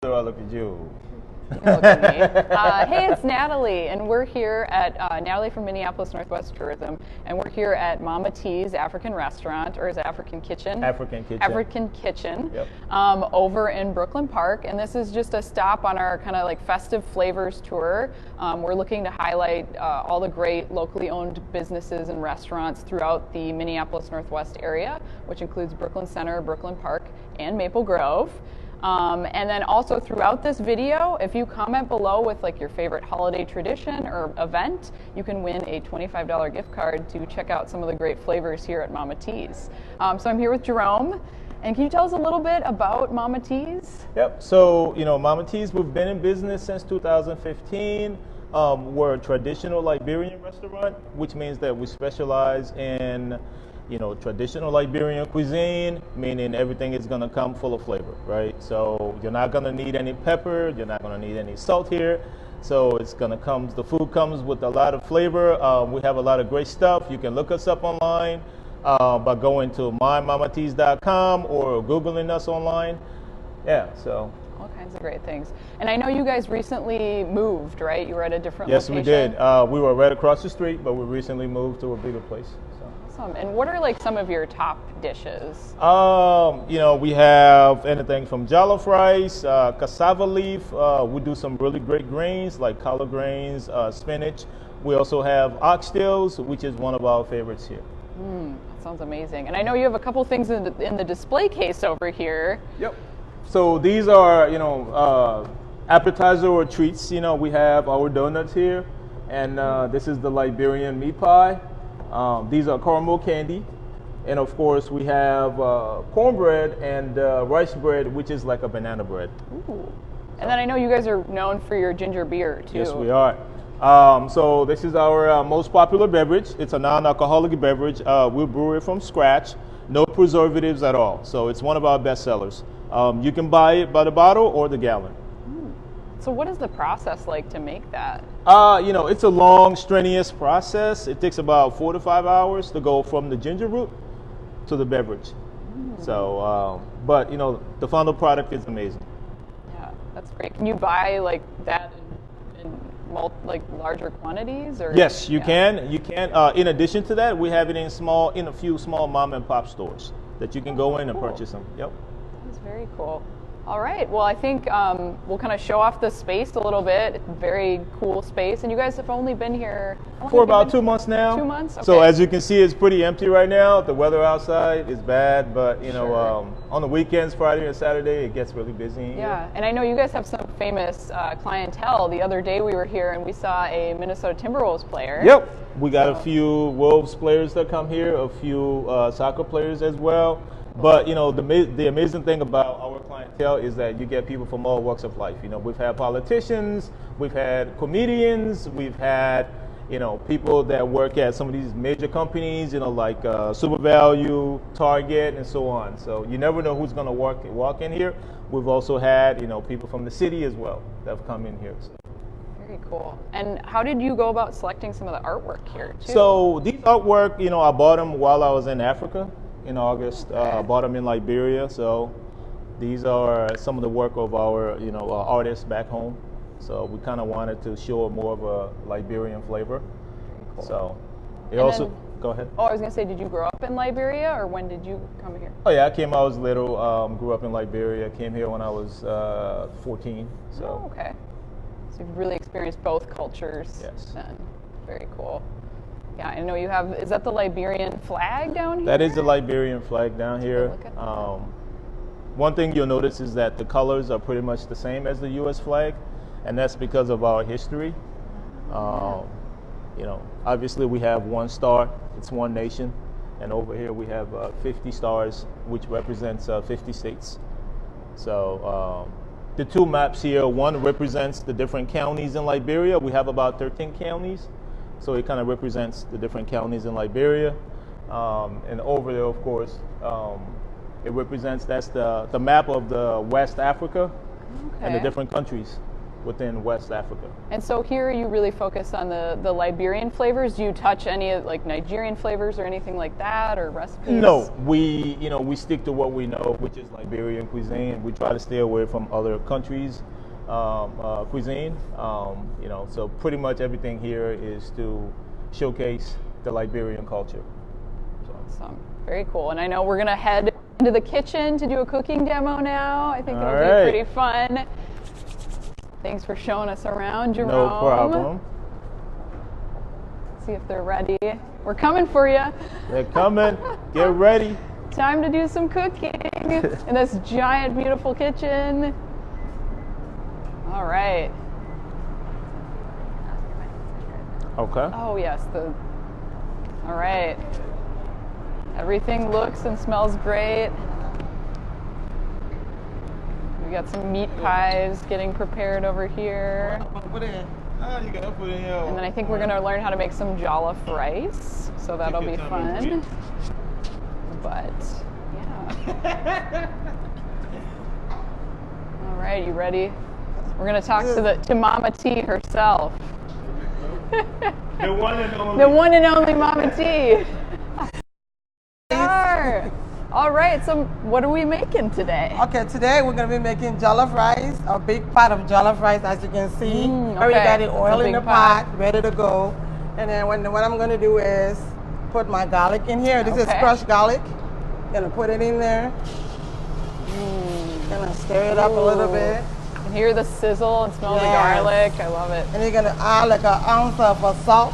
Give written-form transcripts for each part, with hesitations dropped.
So I look at you. You can look at me. Hey, it's Natalie, and we're here at Natalie from Minneapolis Northwest Tourism, and we're here at Mama T's African Restaurant, or is it African Kitchen? African Kitchen. African Kitchen, Yep. over in Brooklyn Park, and this is just a stop on our kind of like festive flavors tour. We're looking to highlight all the great locally owned businesses and restaurants throughout the Minneapolis Northwest area, which includes Brooklyn Center, Brooklyn Park, and Maple Grove. And then also throughout this video, if you comment below with like your favorite holiday tradition or event, you can win a $25 gift card to check out some of the great flavors here at Mama T's. So I'm here with Jerome, and can you tell us a little bit about Mama T's? Yep. So, Mama T's, we've been in business since 2015. We're a traditional Liberian restaurant, which means that we specialize in traditional Liberian cuisine, meaning everything is going to come full of flavor, right? So you're not going to need any pepper, you're not going to need any salt here. So it's going to come, the food comes with a lot of flavor. We have a lot of great stuff. You can look us up online by going to mymamat's.com or Googling us online. Yeah, so. All kinds of great things. And I know you guys recently moved, right? You were at a different location? Yes, we did. We were right across the street, but we recently moved to a bigger place. Awesome. And what are like some of your top dishes? We have anything from jollof rice, cassava leaf. We do some really great grains like collard greens, spinach. We also have oxtails, which is one of our favorites here. That sounds amazing. And I know you have a couple things in the display case over here. Yep. So these are, appetizer or treats. We have our donuts here, and this is the Liberian Meat Pie. These are caramel candy, and of course we have cornbread and rice bread, which is like a banana bread. Ooh. And then I know you guys are known for your ginger beer too. Yes, we are. So this is our most popular beverage. It's a non-alcoholic beverage. We brew it from scratch, no preservatives at all. So it's one of our best sellers. You can buy it by the bottle or the gallon. So what is the process like to make that? It's a long, strenuous process. It takes about 4 to 5 hours to go from the ginger root to the beverage. So, but the final product is amazing. Yeah, that's great. Can you buy like that in larger quantities? Or yes, you can. You can. In addition to that, we have it in a few small mom and pop stores that you can go in and purchase them. Yep. That's very cool. All right. Well, I think we'll kind of show off the space a little bit. It's a very cool space. And you guys have only been here for about 2 months now. 2 months? Okay. So as you can see, it's pretty empty right now. The weather outside is bad, but on the weekends, Friday and Saturday, it gets really busy. Yeah. And I know you guys have some famous clientele. The other day we were here and we saw a Minnesota Timberwolves player. Yep. We got a few Wolves players that come here, a few soccer players as well. But the amazing thing about our clientele is that you get people from all walks of life. We've had politicians, we've had comedians, we've had people that work at some of these major companies, like Super Value, Target, and so on. So you never know who's going to walk in here. We've also had people from the city as well that have come in here. So. Very cool. And how did you go about selecting some of the artwork here too? So these artwork, I bought them while I was in Africa. In August, bought them in Liberia. So these are some of the work of our, artists back home. So we kind of wanted to show more of a Liberian flavor. Cool. So go ahead. Oh, I was gonna say, did you grow up in Liberia, or when did you come here? Oh yeah, I was little. Grew up in Liberia. Came here when I was 14. So. Oh, okay. So you've really experienced both cultures. Yes. Then. Very cool. Yeah, I know you have, is that the Liberian flag down here? That is the Liberian flag down here. One thing you'll notice is that the colors are pretty much the same as the U.S. flag, and that's because of our history. Obviously we have one star, it's one nation, and over here we have 50 stars, which represents 50 states. So the two maps here, one represents the different counties in Liberia. We have about 13 counties. So it kind of represents the different counties in Liberia. And over there, of course, it represents, that's the map of the West Africa and the different countries. within West Africa. And so here you really focus on the Liberian flavors. Do you touch any like Nigerian flavors or anything like that, or recipes? No, we stick to what we know, which is Liberian cuisine. We try to stay away from other countries' cuisine. So pretty much everything here is to showcase the Liberian culture. Awesome. Very cool. And I know we're gonna head into the kitchen to do a cooking demo now. I think it'll be pretty fun. Thanks for showing us around, Jerome. No problem. See if they're ready. We're coming for you. They're coming. Get ready. Time to do some cooking in this giant, beautiful kitchen. All right. Okay. Oh, yes. All right. Everything looks and smells great. We got some meat pies getting prepared over here. And then I think we're going to learn how to make some jollof rice. So that'll be fun. But, yeah. All right, you ready? We're going to talk to Mama T herself. The one and only. The one and only Mama T. All right, so what are we making today? Okay, today we're going to be making jollof rice, a big pot of jollof rice, as you can see. Already got the oil in the pot, ready to go. And then what I'm going to do is put my garlic in here. This is crushed garlic. Going to put it in there. Going to stir it up a little bit. You can hear the sizzle and smell the garlic. I love it. And you're going to add like an ounce of salt.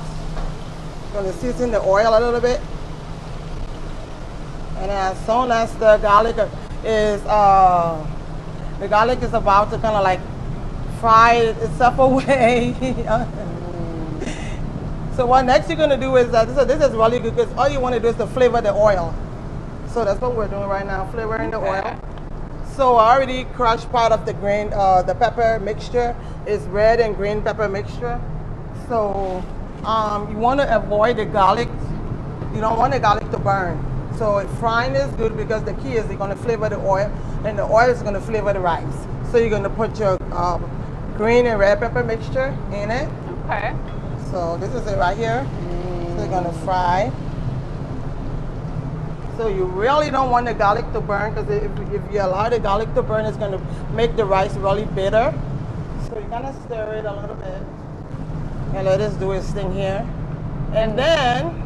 Going to season the oil a little bit. And as soon as the garlic is about to kind of like fry itself away. So what next you're gonna do is that this is really good because all you want to do is to flavor the oil. So that's what we're doing right now, flavoring the oil. So I already crushed part of the green, the pepper mixture is red and green pepper mixture. So you want to avoid the garlic. You don't want the garlic to burn. So frying is good because the key is you're going to flavor the oil, and the oil is going to flavor the rice. So you're going to put your green and red pepper mixture in it. Okay. So this is it right here. So you're going to fry. So you really don't want the garlic to burn because if you allow the garlic to burn, it's going to make the rice really bitter. So you're going to stir it a little bit and let us do its thing here. And then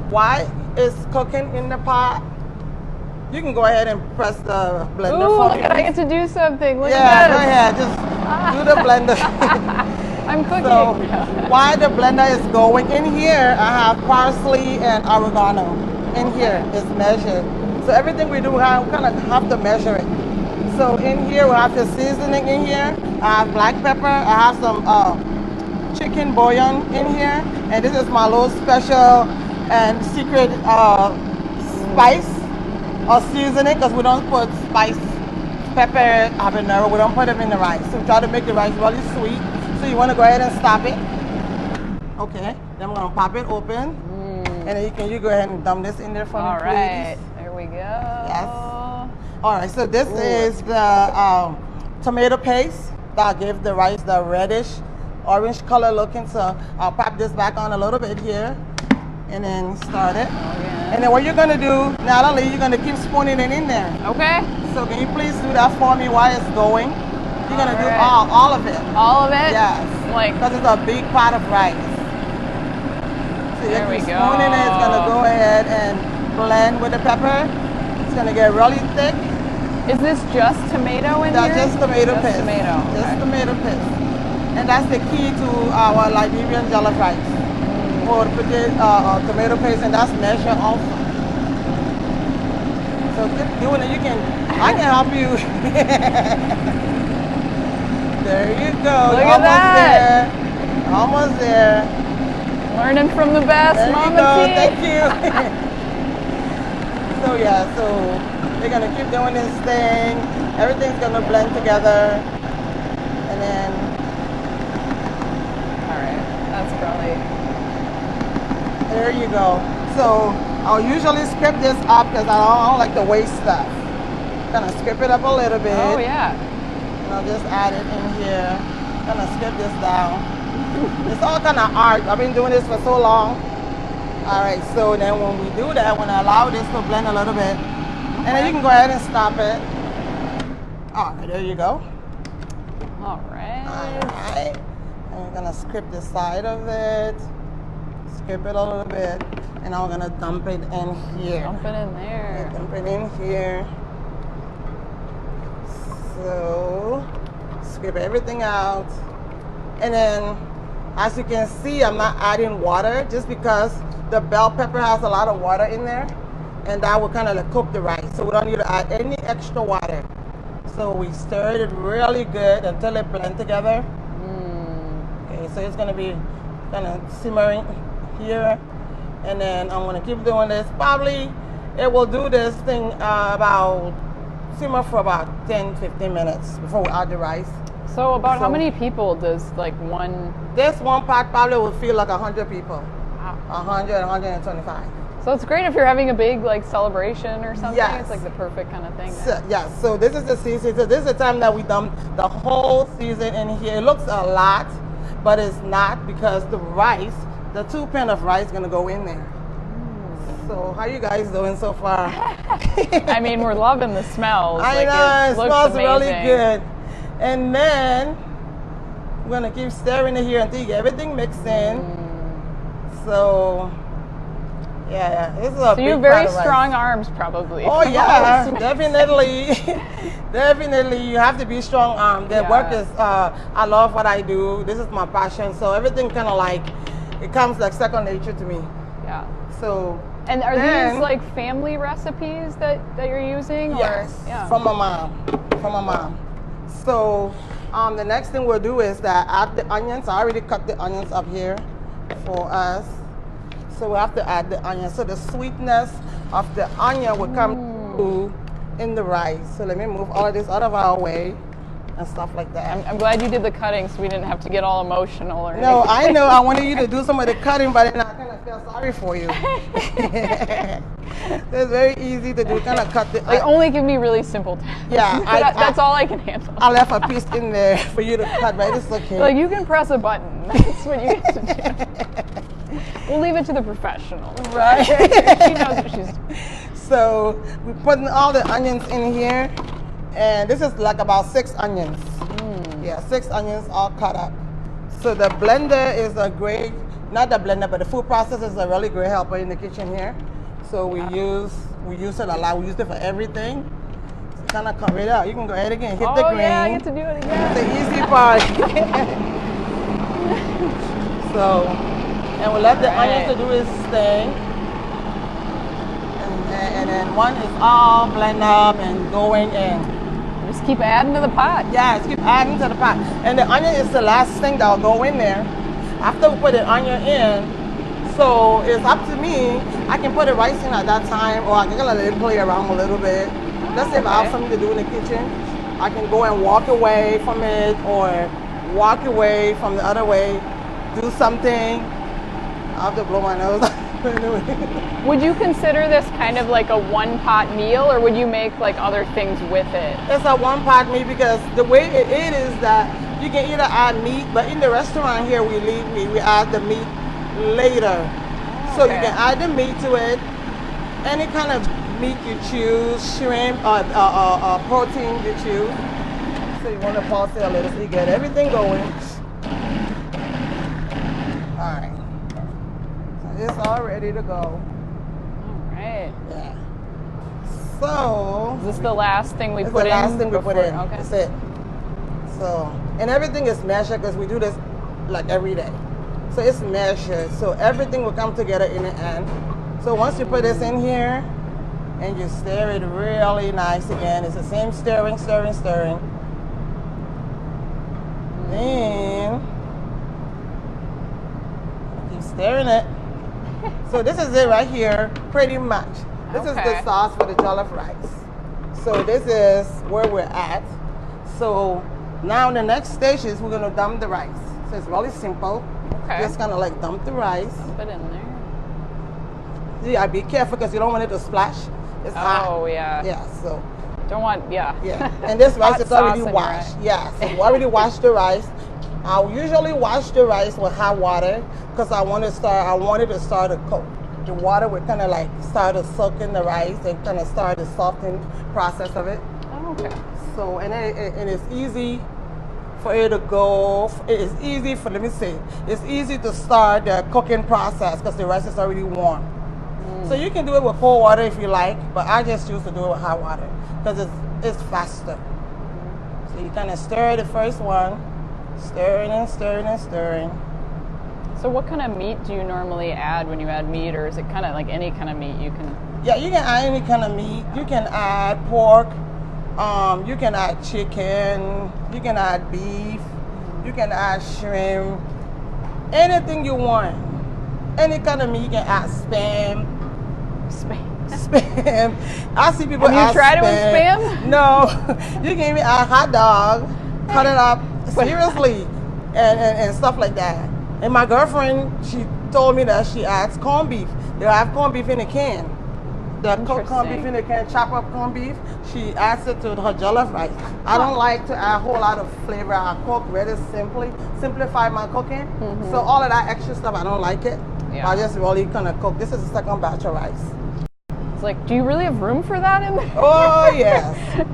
while it's cooking in the pot, you can go ahead and press the blender for me. Look, I get to do something. Look yeah, at go ahead. Just do the blender. I'm cooking. So while the blender is going, in here I have parsley and oregano. In here is measured. So everything we do, we kind of have to measure it. So in here we have the seasoning in here. I have black pepper. I have some chicken bouillon in here. And this is my little special and secret spice or seasoning because we don't put spice, pepper, habanero. We don't put them in the rice. So we try to make the rice really sweet. So you want to go ahead and stop it. Okay, then I'm going to pop it open. And then you go ahead and dump this in there for me, please. All right, there we go. Yes. All right, so this is the tomato paste that gives the rice the reddish, orange color looking. So I'll pop this back on a little bit here and then start it. And then what you're going to do, Natalie, you're going to keep spooning it in there. Okay. So can you please do that for me while it's going? You're going to do all of it. All of it? Yes. Because it's a big pot of rice. So there we go. Spooning it, it's going to go ahead and blend with the pepper. It's going to get really thick. Is this just tomato in here? That's just tomato paste. Tomato. Just tomato paste. And that's the key to our Liberian jollof rice. Or put tomato paste, and that's measured also. So keep doing it. I can help you. There you go. Look at that. There. Almost there. Learning from the best, there Mama you go. T. Thank you. So yeah, so they're gonna keep doing this thing. Everything's gonna blend together, and then. All right, that's probably. There you go. So I'll usually scrape this up because I don't like to waste stuff. Gonna scrape it up a little bit. Oh yeah. And I'll just add it in here. Gonna skip this down. It's all kind of art. I've been doing this for so long. All right, so then when we do that, when I allow this to blend a little bit, and then you can go ahead and stop it. All right, there you go. All right. All right. And we're gonna scrape the side of it, scrape it a little bit, and now we're gonna dump it in here. Dump it in there. Dump it in here. So, scrape everything out. And then, as you can see, I'm not adding water just because the bell pepper has a lot of water in there, and that will kind of like cook the rice. So we don't need to add any extra water. So we stir it really good until it blends together. Okay, so it's gonna be kind of simmering here, and then I'm gonna keep doing this. Probably it will do this thing about simmer for about 10-15 minutes before we add the rice. So about how many people does like one? This one pot probably will feed like 100 people. Wow. 100, 125. So it's great if you're having a big like celebration or something. Yes. It's like the perfect kind of thing. So, yeah, so this is the season. So this is the time that we dump the whole season in here. It looks a lot, but it's not because the rice, the 2 pan of rice is gonna go in there. So how you guys doing so far? I mean, we're loving the smells. I like, know, it looks smells amazing. really good. And then we're gonna keep stirring it here until you get everything mixed in. So yeah, this is a So big you have very pot of rice. strong arms, probably. Oh yeah, definitely, definitely. You have to be strong armed. The Yeah. work is. I love what I do. This is my passion. So everything kind of like, it comes like second nature to me. Yeah. So. And are then, these like family recipes that you're using? Yes, Or, yeah. from my mom. From my mom. So the next thing we'll do is that add the onions. I already cut the onions up here for us. So we have to add the onion. So the sweetness of the onion will come through in the rice. So let me move all of this out of our way and stuff like that. I'm glad you did the cutting so we didn't have to get all emotional or No, anything. I know. I wanted you to do some of the cutting, but then I kind of feel sorry for you. It's very easy to do. Kind of cut the. Like only give me really simple tasks. Yeah, that's all I can handle. I left a piece in there for you to cut, but it's okay. Like you can press a button. That's what you get to do. We'll leave it to the professional. Right. She knows what she's doing. So we're putting all the onions in here, and this is like about 6 onions. Yeah, 6 onions all cut up. So the blender is a great, not the blender, but the food processor is a really great helper in the kitchen here. So we use it a lot. We use it for everything. So kind of cover it out. You can go ahead again, hit the green. Oh yeah, I get to do it again. The easy part. So, and we'll let the onions to do its thing. And then one is all blend up and going in. Just keep adding to the pot. Yes, keep adding to the pot. And the onion is the last thing that'll go in there. After we put the onion in, so it's up to me. I can put the rice in at that time, or I can let it play around a little bit. Let's say if I have something to do in the kitchen, I can go and walk away from it, or walk away from the other way, do something. I have to blow my nose. Would you consider this kind of like a one-pot meal, or would you make like other things with it? It's a one-pot meat because the way it is that you can either add meat, but in the restaurant here we leave meat. We add the meat later. So you can add the meat to it, any kind of meat you choose, shrimp or protein you choose. So you want to pulse it a little so you get everything going. All right. So it's all ready to go. All right. Yeah. So Is this the last thing we it's put the in? last thing we put in. Okay. That's it. So, and everything is measured because we do this like every day. So it's measured. So everything will come together in the end. So once you put this in here and you stir it really nice again, it's the same stirring. Then keep stirring it. So this is it right here, pretty much. This is the sauce for the jollof rice. So this is where we're at. So now the next stage is we're gonna dump the rice. So it's really simple. Okay. Just kind of like dump the rice. Put it in there. Yeah, be careful because you don't want it to splash. It's hot. Oh yeah. Yeah, so. Don't want Yeah, and this rice Hot is already sauce in washed. your Yeah, so we already washed the rice. I'll usually wash the rice with hot water because I wanted to start to cook. The water would kind of like start to soak in the rice and kind of start the softening process of it. Oh, okay. So, and it's easy for it to go. It's easy for, let me say, it's easy to start the cooking process because the rice is already warm. So you can do it with cold water if you like, but I just choose to do it with hot water because it's faster. So you kind of stir the first one, stirring and stirring and stirring. So what kind of meat do you normally add when you add meat, or is it kind of like any kind of meat you can? Yeah, you can add any kind of meat. You can add pork, you can add chicken, you can add beef, you can add shrimp, anything you want. Any kind of meat, you can add spam. Spam. I see people Have you add tried it with spam? No. You can even add hot dog, cut it up, seriously, and stuff like that. And my girlfriend, she told me that she adds corned beef. They have corned beef in a can. The cooked corned beef in a can, chop up corned beef, she adds it to her jollof rice. I don't like to add a whole lot of flavor. I cook very simplify my cooking. So all of that extra stuff, I don't like it. Yeah. I just really kind of cook. This is the second batch of rice. It's like, do you really have room for that in there? Oh, yes.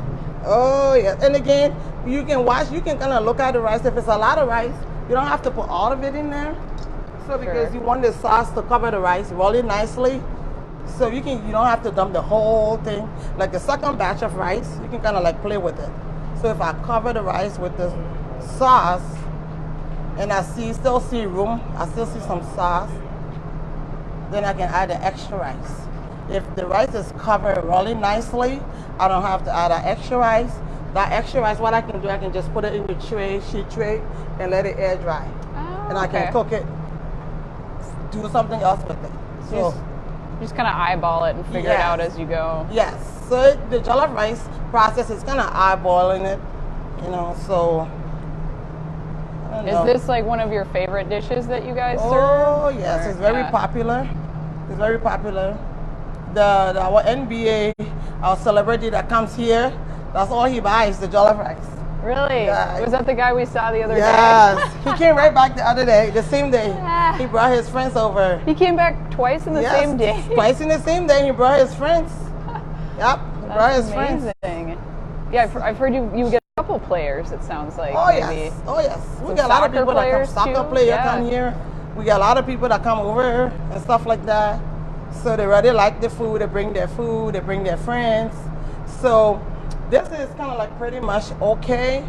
Oh, yes. And again, you can kind of look at the rice. If it's a lot of rice, you don't have to put all of it in there. So because you want the sauce to cover the rice really nicely. So you don't have to dump the whole thing. Like the second batch of rice, you can kind of like play with it. So if I cover the rice with the sauce and I still see room, I still see some sauce, then I can add the extra rice. If the rice is covered really nicely, I don't have to add that extra rice. That extra rice, what I can do, I can just put it in the sheet tray, and let it air dry. Oh, and I can cook it, do something else with it. So you just kind of eyeball it and figure it out as you go. Yes. So the jollof rice process is kind of eyeballing it, so. Is this like one of your favorite dishes that you guys serve? Oh, yes. It's very popular. It's very popular. Our NBA, our celebrity that comes here, that's all he buys, the jollof rice. Really? Yeah. Was that the guy we saw the other day? Yes. He came right back the other day, the same day. He brought his friends over. He came back twice in the same day? Twice in the same day. He brought his friends. Yep. He brought his friends. Yeah, I've heard you get a couple players, it sounds like. Oh, maybe. yes. Oh, yes. We Some got a lot of people that come, soccer soccer players come here. We got a lot of people that come over and stuff like that. So they really like the food. They bring their food. They bring their friends. So this is kind of like pretty much okay.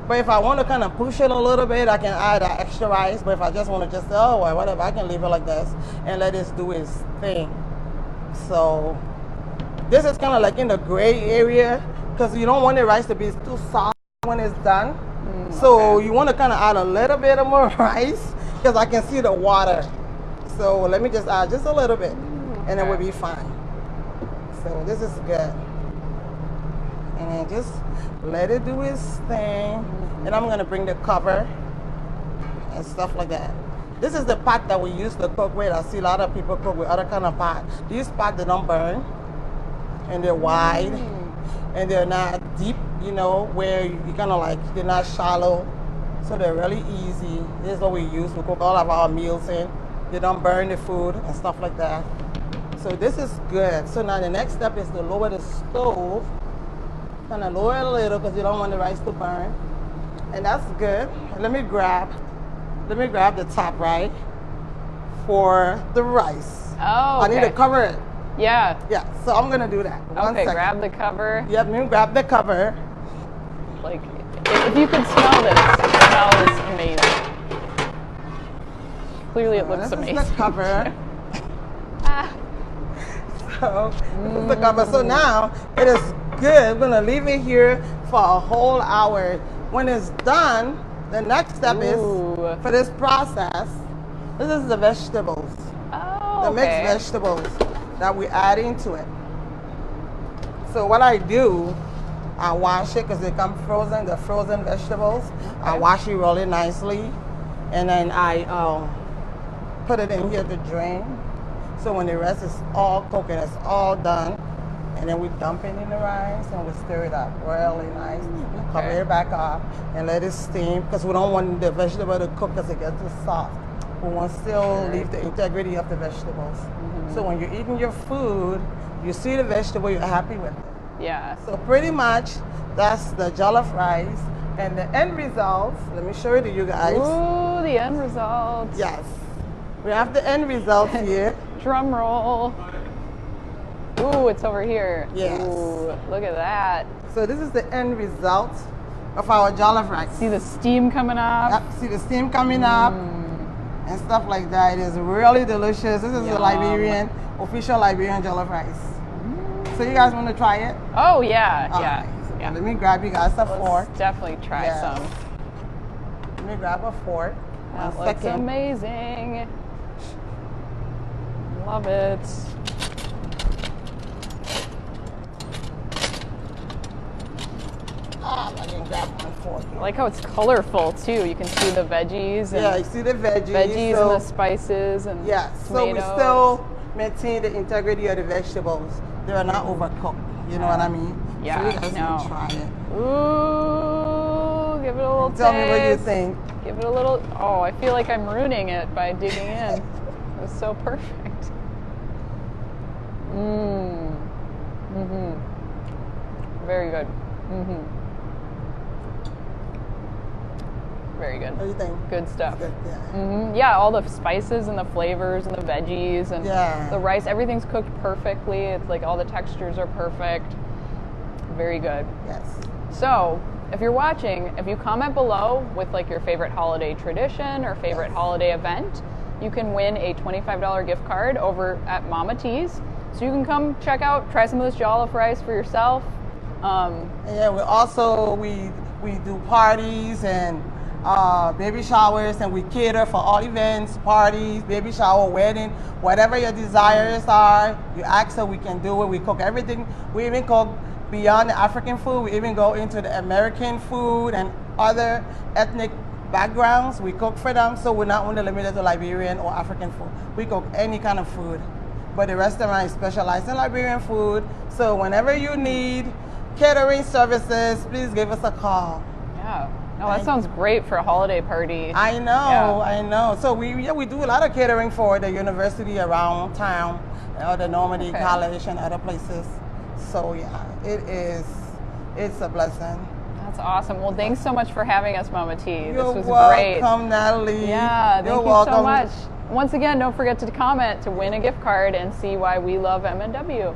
But if I want to kind of push it a little bit, I can add that extra rice. But if I just want to well, whatever, I can leave it like this and let this do its thing. So this is kind of like in the gray area because you don't want the rice to be too soft when it's done. So you want to kind of add a little bit of more rice because I can see the water. So let me just add just a little bit and it will be fine. So this is good. And then just let it do its thing. And I'm going to bring the cover and stuff like that. This is the pot that we used to cook with. I see a lot of people cook with other kind of pot. These pots, they don't burn. And they're wide. And they're not deep, where you kind of like, they're not shallow. So they're really easy. This is what we use to cook all of our meals in. They don't burn the food and stuff like that. So this is good. So now the next step is to lower the stove. Kind of lower it a little because you don't want the rice to burn. And that's good. Let me grab the top right for the rice. Oh, okay. I need to cover it. Yeah. Yeah, so I'm going to do that. One second. Grab the cover. Yep, let me grab the cover. Like, if you could smell this, the smell is amazing. Clearly it looks amazing. This is the cover. So, this is the cover. So now, it is good. We're going to leave it here for a whole hour. When it's done, the next step is, for this process, this is the vegetables. Oh, the mixed vegetables that we add into it. So what I do, I wash it because they come frozen, the frozen vegetables. Okay. I wash it really nicely. And then I put it in here to drain. So when the rest is all cooked and it's all done, And then we dump it in the rice and we stir it up really nice. Cover Okay. it back up and let it steam because we don't want the vegetable to cook because it gets too soft. We want to still leave the integrity of the vegetables. So when you're eating your food, you see the vegetable, you're happy with it. Yeah. So pretty much that's the jollof rice. And the end result, let me show it to you guys. Ooh, the end result. Yes. We have the end result here. Drum roll. Ooh, it's over here. Yes. Ooh, look at that. So this is the end result of our jollof rice. See the steam coming up. Yep, see the steam coming up and stuff like that. It is really delicious. This is the Liberian, official Liberian jollof rice. So you guys want to try it? Oh yeah, All yeah. right. Yeah. Let me grab you guys a fork. Let's definitely try Yes. some. Let me grab a fork. That One looks second. amazing. Love it. I can grab one fork. I like how it's colorful too. You can see the veggies and Yeah, you see the veggies. veggies so, and the spices and yes, so we tomatoes. still maintain the integrity of the vegetables. They are not overcooked. You know what I mean? Yeah, So you guys no. can try it. Ooh, give it a little Tell me what you taste. think. Give it a little. Oh, I feel like I'm ruining it by digging in. It was so perfect. Very good. Very good. What do you think? Good stuff. Good, yeah. Yeah, all the spices and the flavors and the veggies and Yeah. the rice, everything's cooked perfectly. It's like all the textures are perfect. Very good. Yes. So, if you're watching, if you comment below with like your favorite holiday tradition or favorite holiday event, you can win a $25 gift card over at Mama T's. So you can come check out, try some of this jollof rice for yourself. And yeah, we do parties and baby showers, and we cater for all events, parties, baby shower, wedding, whatever your desires are. You ask so we can do it. We cook everything. We even cook beyond the African food. We even go into the American food and other ethnic backgrounds. We cook for them, so we're not only limited to Liberian or African food. We cook any kind of food. But the restaurant is specialized in Liberian food. So whenever you need catering services, please give us a call. Yeah. Oh, that sounds great for a holiday party. I know, Yeah. I know. So we do a lot of catering for the university around town, or the Normandy Okay. College and other places. So yeah, it's a blessing. That's awesome. Well, thanks so much for having us, Mama T. You're This was great. welcome, Natalie. Yeah, thank You're you welcome. so much. Once again, don't forget to comment to win a gift card and see why we love M&W.